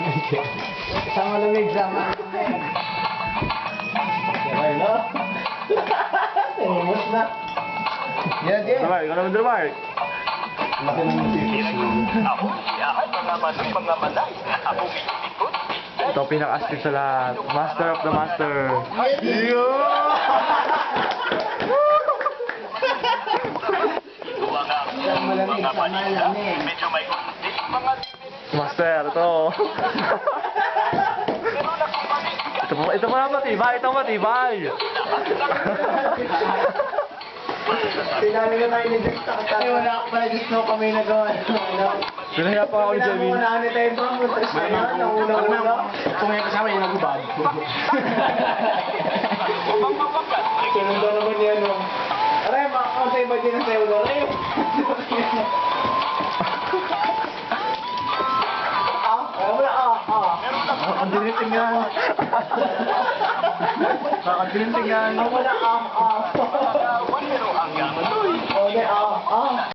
Sa malamig sa okay na. Tinimos na. Yan, yan. Damay, ikaw naman Damay. Laki ng music. Ako siya ay mga malay. Ako ikot. Ito pinaka-astig sa lahat. Master of the master. Malamig sa malamig. Medyo may kunti mga Master, ito. Ito mo na matibay, ito matibay. Tinalo na tayo ni Dexter. Ay, wala ka pala dito kami nagawa. Sinaya pa ako ni Jamie. Wala na tayo pa. Muntas na yan. Nauna-una. Kung may kasama yung nagubad. Sunundo naman yan, no? Aray, makakasay ba din ang sayo na? Aray! Ang diniting yan. Ang diniting yan. Wala, Pero hanggang Oh,